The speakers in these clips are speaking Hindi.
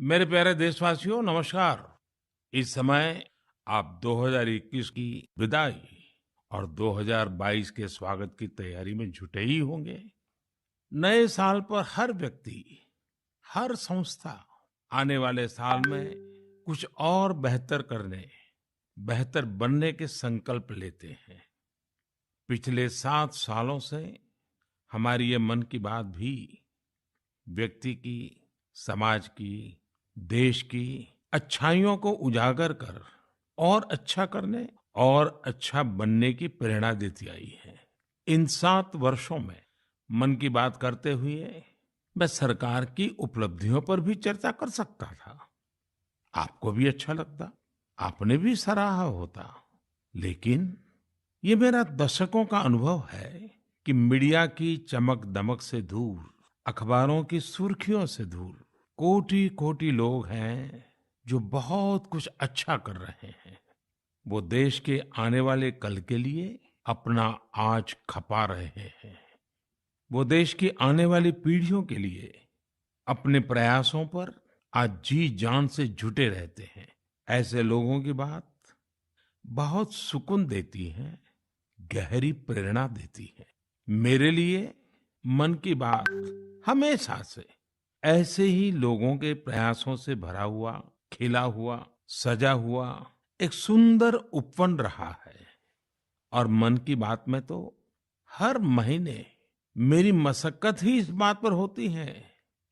मेरे प्यारे देशवासियों, नमस्कार। इस समय आप 2021 की विदाई और 2022 के स्वागत की तैयारी में जुटे ही होंगे। नए साल पर हर व्यक्ति, हर संस्था आने वाले साल में कुछ और बेहतर करने, बेहतर बनने के संकल्प लेते हैं। पिछले 7 सालों से हमारी ये मन की बात भी व्यक्ति की, समाज की, देश की अच्छाइयों को उजागर कर और अच्छा करने और अच्छा बनने की प्रेरणा देती आई है। इन 7 वर्षों में मन की बात करते हुए मैं सरकार की उपलब्धियों पर भी चर्चा कर सकता था। आपको भी अच्छा लगता, आपने भी सराहा होता। लेकिन ये मेरा दशकों का अनुभव है कि मीडिया की चमक दमक से दूर, अखबारों की सुर्खियों से दूर कोटि कोटि लोग हैं जो बहुत कुछ अच्छा कर रहे हैं। वो देश के आने वाले कल के लिए अपना आज खपा रहे हैं। वो देश की आने वाली पीढ़ियों के लिए अपने प्रयासों पर आज जी जान से जुटे रहते हैं। ऐसे लोगों की बात बहुत सुकून देती है, गहरी प्रेरणा देती है। मेरे लिए मन की बात हमेशा से ऐसे ही लोगों के प्रयासों से भरा हुआ, खिला हुआ, सजा हुआ एक सुंदर उपवन रहा है। और मन की बात में तो हर महीने मेरी मशक्कत ही इस बात पर होती है,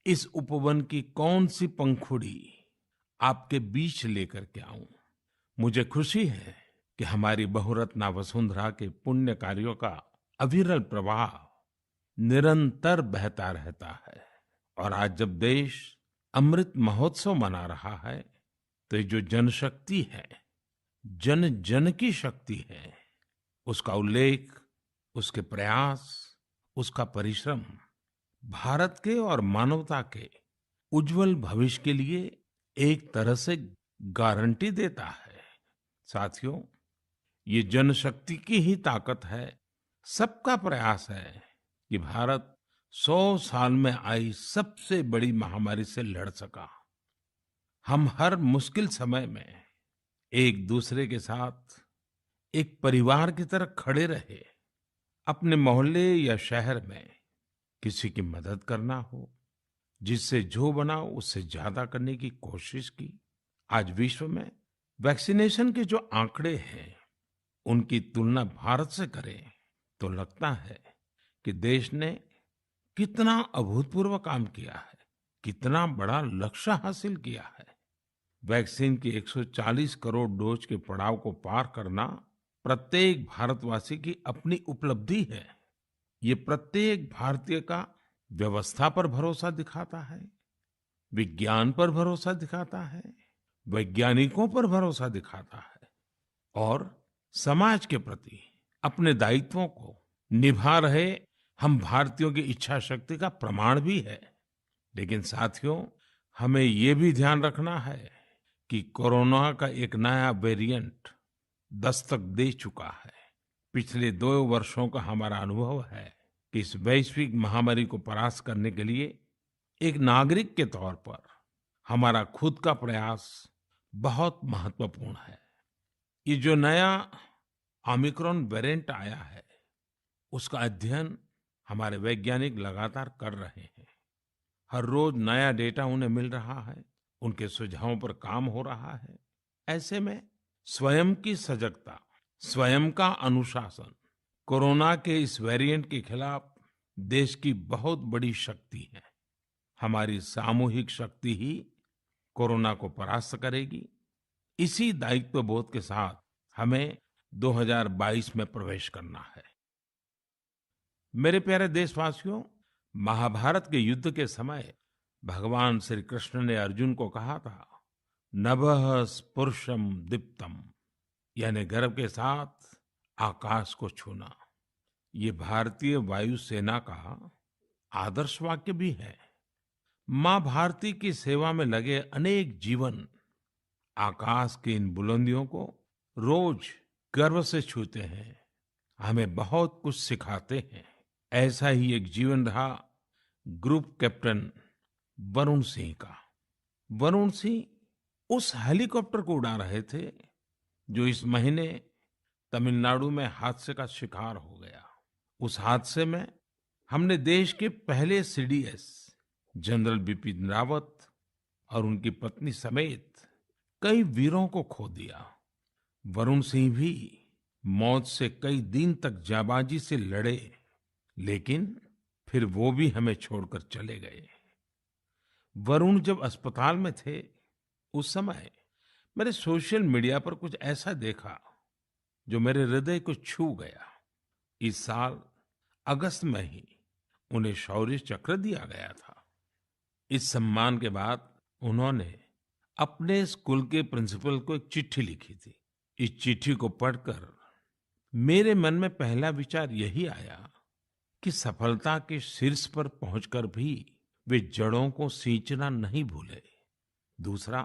इस उपवन की कौन सी पंखुड़ी आपके बीच लेकर के आऊं। मुझे खुशी है कि हमारी बहुरत्ना वसुंधरा के पुण्य कार्यों का अविरल प्रवाह निरंतर बहता रहता है। और आज जब देश अमृत महोत्सव मना रहा है, तो ये जो जनशक्ति है, जन जन की शक्ति है, उसका उल्लेख, उसके प्रयास, उसका परिश्रम भारत के और मानवता के उज्जवल भविष्य के लिए एक तरह से गारंटी देता है। साथियों, ये जनशक्ति की ही ताकत है, सबका प्रयास है कि भारत 100 साल में आई सबसे बड़ी महामारी से लड़ सका। हम हर मुश्किल समय में एक दूसरे के साथ एक परिवार की तरह खड़े रहे। अपने मोहल्ले या शहर में किसी की मदद करना हो, जिससे जो बना उससे ज्यादा करने की कोशिश की। आज विश्व में वैक्सीनेशन के जो आंकड़े हैं, उनकी तुलना भारत से करें तो लगता है कि देश ने कितना अभूतपूर्व काम किया है, कितना बड़ा लक्ष्य हासिल किया है। वैक्सीन की 140 करोड़ डोज के पड़ाव को पार करना प्रत्येक भारतवासी की अपनी उपलब्धि है। ये प्रत्येक भारतीय का व्यवस्था पर भरोसा दिखाता है, विज्ञान पर भरोसा दिखाता है, वैज्ञानिकों पर भरोसा दिखाता है और समाज के प्रति अपने दायित्वों को निभा रहे हम भारतीयों की इच्छा शक्ति का प्रमाण भी है। लेकिन साथियों, हमें ये भी ध्यान रखना है कि कोरोना का एक नया वेरिएंट दस्तक दे चुका है। पिछले 2 वर्षों का हमारा अनुभव है कि इस वैश्विक महामारी को परास्त करने के लिए एक नागरिक के तौर पर हमारा खुद का प्रयास बहुत महत्वपूर्ण है। ये जो नया ओमिक्रॉन वेरिएंट आया है, उसका अध्ययन हमारे वैज्ञानिक लगातार कर रहे हैं। हर रोज नया डेटा उन्हें मिल रहा है, उनके सुझावों पर काम हो रहा है। ऐसे में स्वयं की सजगता, स्वयं का अनुशासन कोरोना के इस वेरिएंट के खिलाफ देश की बहुत बड़ी शक्ति है। हमारी सामूहिक शक्ति ही कोरोना को परास्त करेगी। इसी दायित्व बोध के साथ हमें 2022 में प्रवेश करना है। मेरे प्यारे देशवासियों, महाभारत के युद्ध के समय भगवान श्री कृष्ण ने अर्जुन को कहा था, नभः स्पृशम दीप्तम, यानी गर्व के साथ आकाश को छूना। ये भारतीय वायुसेना का आदर्श वाक्य भी है। माँ भारती की सेवा में लगे अनेक जीवन आकाश की इन बुलंदियों को रोज गर्व से छूते हैं, हमें बहुत कुछ सिखाते हैं। ऐसा ही एक जीवन रहा ग्रुप कैप्टन वरुण सिंह का। वरुण सिंह उस हेलीकॉप्टर को उड़ा रहे थे जो इस महीने तमिलनाडु में हादसे का शिकार हो गया। उस हादसे में हमने देश के पहले सीडीएस जनरल बिपिन रावत और उनकी पत्नी समेत कई वीरों को खो दिया। वरुण सिंह भी मौत से कई दिन तक जाबाजी से लड़े, लेकिन फिर वो भी हमें छोड़कर चले गए। वरुण जब अस्पताल में थे, उस समय मैंने सोशल मीडिया पर कुछ ऐसा देखा जो मेरे हृदय को छू गया। इस साल अगस्त में ही उन्हें शौर्य चक्र दिया गया था। इस सम्मान के बाद उन्होंने अपने स्कूल के प्रिंसिपल को एक चिट्ठी लिखी थी। इस चिट्ठी को पढ़कर मेरे मन में पहला विचार यही आया कि सफलता के शीर्ष पर पहुंचकर भी वे जड़ों को सींचना नहीं भूले। दूसरा,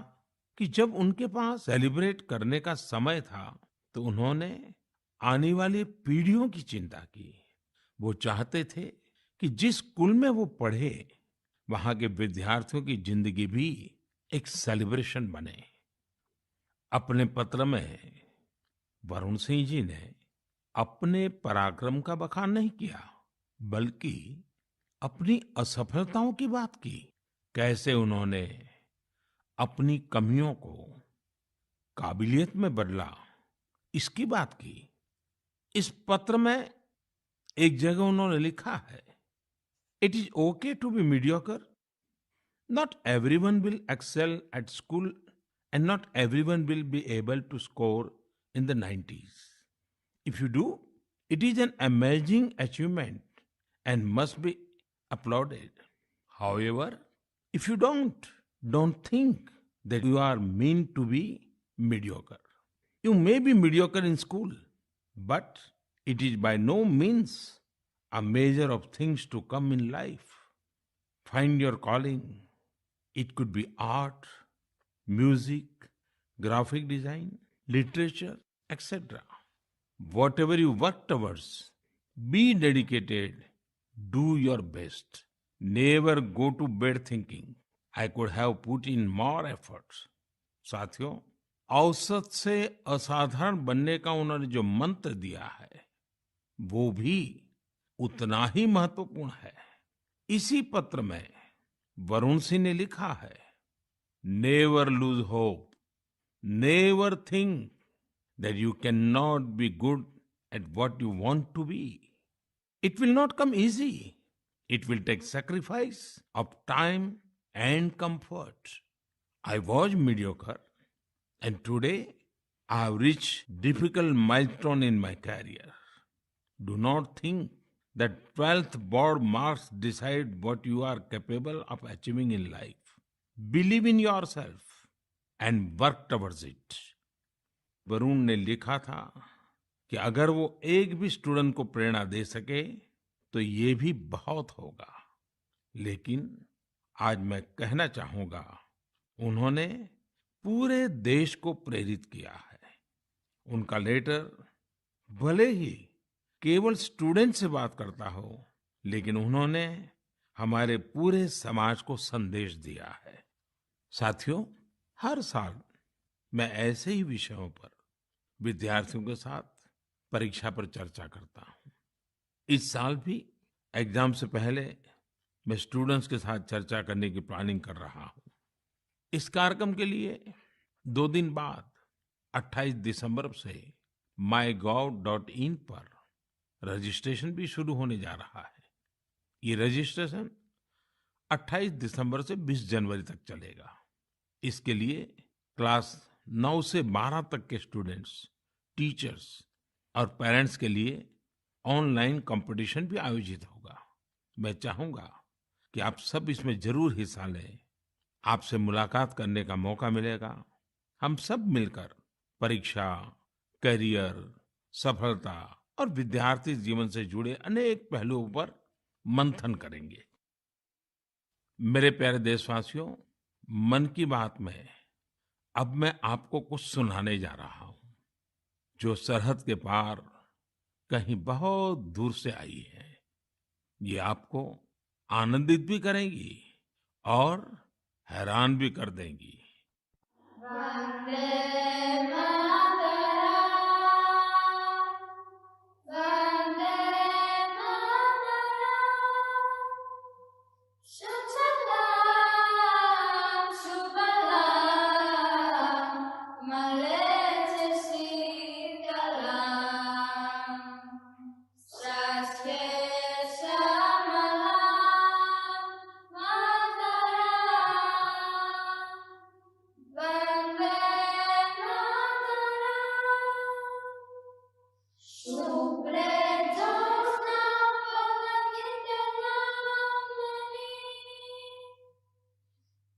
कि जब उनके पास सेलिब्रेट करने का समय था तो उन्होंने आने वाली पीढ़ियों की चिंता की। वो चाहते थे कि जिस स्कूल में वो पढ़े वहां के विद्यार्थियों की जिंदगी भी एक सेलिब्रेशन बने। अपने पत्र में वरुण सिंह जी ने अपने पराक्रम का बखान नहीं किया, बल्कि अपनी असफलताओं की बात की। कैसे उन्होंने अपनी कमियों को काबिलियत में बदला, इसकी बात की। इस पत्र में एक जगह उन्होंने लिखा है, it is okay to be mediocre, not everyone will excel at school and not everyone will be able to score in the 90s. If you do, it is an amazing achievement and must be applauded. However, if you don't think that you are meant to be mediocre. You may be mediocre in school, but it is by no means a measure of things to come in life. Find your calling. It could be art, music, graphic design, literature, etc. Whatever you work towards, be dedicated, do your best. Never go to bed thinking, I could have put in more efforts. साथियों, औसत से असाधारण बनने का उन्होंने जो मंत्र दिया है, वो भी उतना ही महत्वपूर्ण है। इसी पत्र में वरुण सिंह ने लिखा है, Never lose hope. Never think that you cannot be good at what you want to be. It will not come easy. It will take sacrifice of time and comfort. I was mediocre, and today I have reached difficult milestone in my career. Do not think that 12th board marks decide what you are capable of achieving in life. Believe in yourself and work towards it. Varun ने लिखा था कि अगर वो एक भी स्टूडेंट को प्रेरणा दे सके तो ये भी बहुत होगा। लेकिन आज मैं कहना चाहूंगा, उन्होंने पूरे देश को प्रेरित किया है। उनका लेटर भले ही केवल स्टूडेंट से बात करता हो, लेकिन उन्होंने हमारे पूरे समाज को संदेश दिया है। साथियों, हर साल मैं ऐसे ही विषयों पर विद्यार्थियों के साथ परीक्षा पर चर्चा करता हूँ। इस साल भी एग्जाम से पहले मैं स्टूडेंट्स के साथ चर्चा करने की प्लानिंग कर रहा हूँ। इस कार्यक्रम के लिए 2 दिन बाद 28 दिसंबर से mygov.in पर रजिस्ट्रेशन भी शुरू होने जा रहा है। ये रजिस्ट्रेशन 28 दिसंबर से 20 जनवरी तक चलेगा। इसके लिए क्लास 9 से 12 तक के स्टूडेंट्स, टीचर्स और पेरेंट्स के लिए ऑनलाइन कंपटीशन भी आयोजित होगा। मैं चाहूंगा कि आप सब इसमें जरूर हिस्सा लें। आपसे मुलाकात करने का मौका मिलेगा। हम सब मिलकर परीक्षा, करियर, सफलता और विद्यार्थी जीवन से जुड़े अनेक पहलुओं पर मंथन करेंगे। मेरे प्यारे देशवासियों, मन की बात में अब मैं आपको कुछ सुनाने जा रहा हूं जो सरहद के पार कहीं बहुत दूर से आई है। ये आपको आनंदित भी करेंगी और हैरान भी कर देंगी। वन्दे मातरम्, वन्दे मातरम्। सुजलां सुफलां मलयजशीतलां, स्वस्ति श्यामलां मातरम्, वन्दे मातरम्। शुभ्रे ज्योत्स्ना फुल्लकितयामिनी,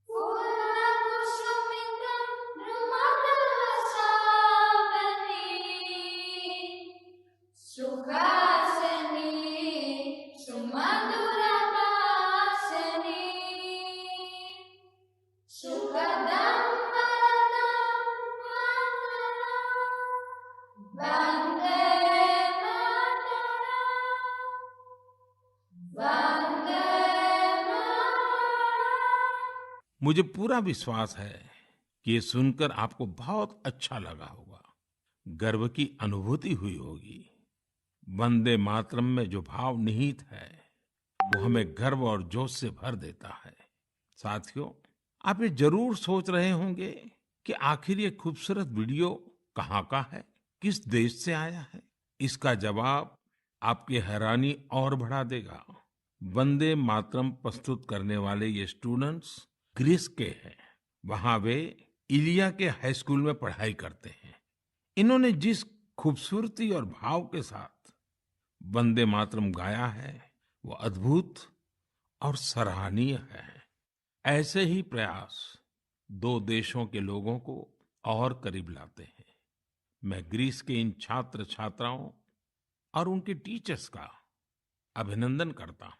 फूलकुसुमितं नृमन्दहासावनी, सुहासिनी सुमधुरभाषिणी, सुखदं वरदं मातरम्, वन्दे मातरम्, वन्दे मातरम्। मुझे पूरा विश्वास है कि ये सुनकर आपको बहुत अच्छा लगा होगा, गर्व की अनुभूति हुई होगी। वंदे मातरम में जो भाव निहित है, वो हमें गर्व और जोश से भर देता है। साथियों, आप ये जरूर सोच रहे होंगे कि आखिर ये खूबसूरत वीडियो कहाँ का है, किस देश से आया है। इसका जवाब आपकी हैरानी और बढ़ा देगा। वंदे मातरम प्रस्तुत करने वाले ये स्टूडेंट्स ग्रीस के हैं। वहां वे इलिया के हाई स्कूल में पढ़ाई करते हैं। इन्होंने जिस खूबसूरती और भाव के साथ वंदे मातरम गाया है, वो अद्भुत और सराहनीय है। ऐसे ही प्रयास दो देशों के लोगों को और करीब लाते हैं। मैं ग्रीस के इन छात्र छात्राओं और उनके टीचर्स का अभिनंदन करता हूँ।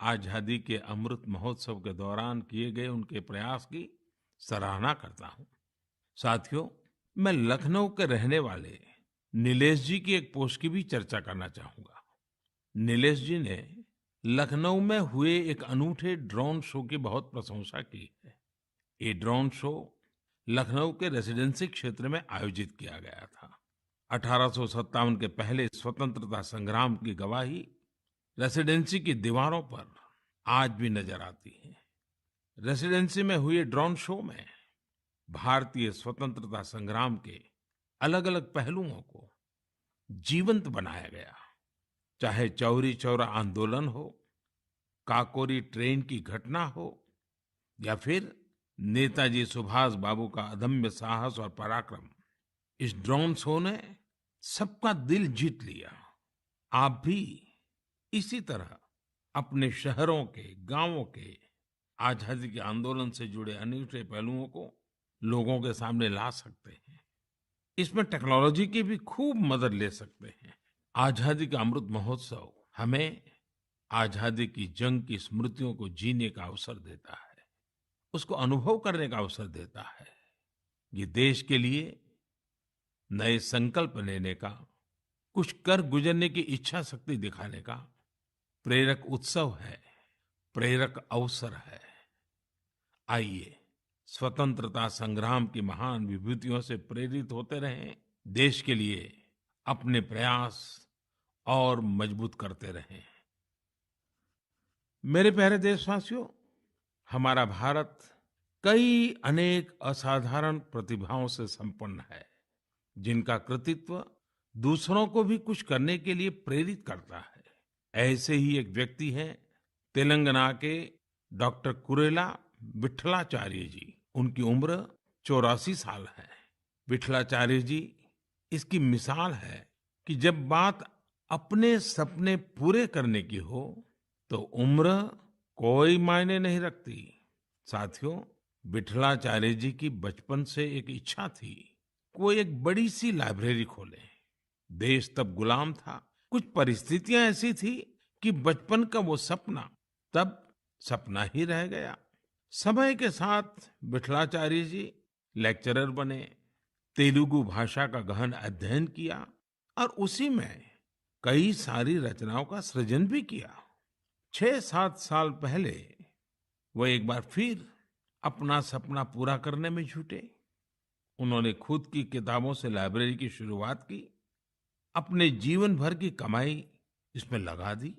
आजादी के अमृत महोत्सव के दौरान किए गए उनके प्रयास की सराहना करता हूँ। साथियों, मैं लखनऊ के रहने वाले नीलेश जी की एक पोस्ट की भी चर्चा करना चाहूंगा। नीलेश जी ने लखनऊ में हुए एक अनूठे ड्रोन शो की बहुत प्रशंसा की है। ये ड्रोन शो लखनऊ के रेसिडेंसी क्षेत्र में आयोजित किया गया था। 1857 के पहले स्वतंत्रता संग्राम की गवाही रेसिडेंसी की दीवारों पर आज भी नजर आती है। रेसिडेंसी में हुए ड्रोन शो में भारतीय स्वतंत्रता संग्राम के अलग अलग पहलुओं को जीवंत बनाया गया। चाहे चौरी चौरा आंदोलन हो, काकोरी ट्रेन की घटना हो, या फिर नेताजी सुभाष बाबू का अदम्य साहस और पराक्रम, इस ड्रोन शो ने सबका दिल जीत लिया। आप भी इसी तरह अपने शहरों के, गांवों के आजादी के आंदोलन से जुड़े अनूठे पहलुओं को लोगों के सामने ला सकते हैं। इसमें टेक्नोलॉजी की भी खूब मदद ले सकते हैं। आजादी का अमृत महोत्सव हमें आजादी की जंग की स्मृतियों को जीने का अवसर देता है, उसको अनुभव करने का अवसर देता है। ये देश के लिए नए संकल्प लेने का, कुछ कर गुजरने की इच्छा शक्ति दिखाने का प्रेरक उत्सव है, प्रेरक अवसर है। आइए स्वतंत्रता संग्राम की महान विभूतियों से प्रेरित होते रहें, देश के लिए अपने प्रयास और मजबूत करते रहें। मेरे प्यारे देशवासियों, हमारा भारत कई अनेक असाधारण प्रतिभाओं से संपन्न है, जिनका कृतित्व दूसरों को भी कुछ करने के लिए प्रेरित करता है। ऐसे ही एक व्यक्ति हैं तेलंगाना के डॉक्टर कुरेला विट्ठलाचार्य जी। उनकी उम्र 84 साल है। विट्ठलाचार्य जी इसकी मिसाल है कि जब बात अपने सपने पूरे करने की हो तो उम्र कोई मायने नहीं रखती। साथियों, विट्ठलाचार्य जी की बचपन से एक इच्छा थी, वो एक बड़ी सी लाइब्रेरी खोले। देश तब गुलाम था। कुछ परिस्थितियां ऐसी थी कि बचपन का वो सपना तब सपना ही रह गया। समय के साथ विट्ठलाचार्य जी लेक्चरर बने, तेलुगु भाषा का गहन अध्ययन किया और उसी में कई सारी रचनाओं का सृजन भी किया। 6-7 साल पहले वो एक बार फिर अपना सपना पूरा करने में जुटे। उन्होंने खुद की किताबों से लाइब्रेरी की शुरुआत की, अपने जीवन भर की कमाई इसमें लगा दी।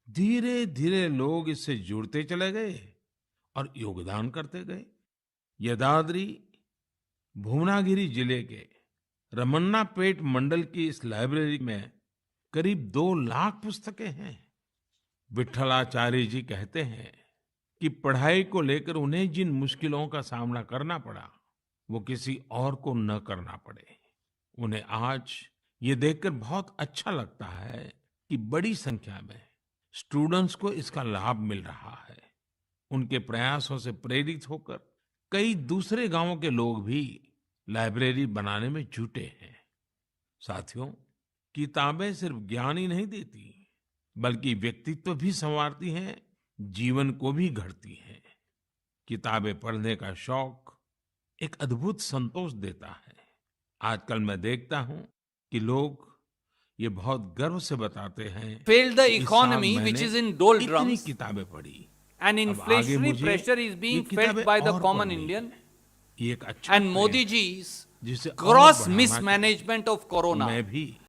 धीरे धीरे लोग इससे जुड़ते चले गए और योगदान करते गए। यदाद्री भुवनागिरी जिले के रमन्नापेट मंडल की इस लाइब्रेरी में करीब 2 लाख पुस्तकें हैं। विट्ठलाचार्य जी कहते हैं कि पढ़ाई को लेकर उन्हें जिन मुश्किलों का सामना करना पड़ा, वो किसी और को न करना पड़े। उन्हें आज ये देखकर बहुत अच्छा लगता है कि बड़ी संख्या में स्टूडेंट्स को इसका लाभ मिल रहा है। उनके प्रयासों से प्रेरित होकर कई दूसरे गांवों के लोग भी लाइब्रेरी बनाने में जुटे हैं। साथियों, किताबें सिर्फ ज्ञान ही नहीं देती, बल्कि व्यक्तित्व भी संवारती हैं, जीवन को भी गढ़ती हैं। किताबें पढ़ने का शौक एक अद्भुत संतोष देता है। आजकल मैं देखता हूं कि लोग ये बहुत गर्व से बताते हैं, failed the इस साल economy which मैंने is in doldrums इतनी किताबें पढ़ी। and अब आगे inflationary मुझे pressure is ये being किताबें felt by the और common पढ़नी Indian है। ये एक अच्छा and प्रयास Modi है, ji's जिसे और gross बढ़ाना चाहिए। mismanagement of corona मैं भी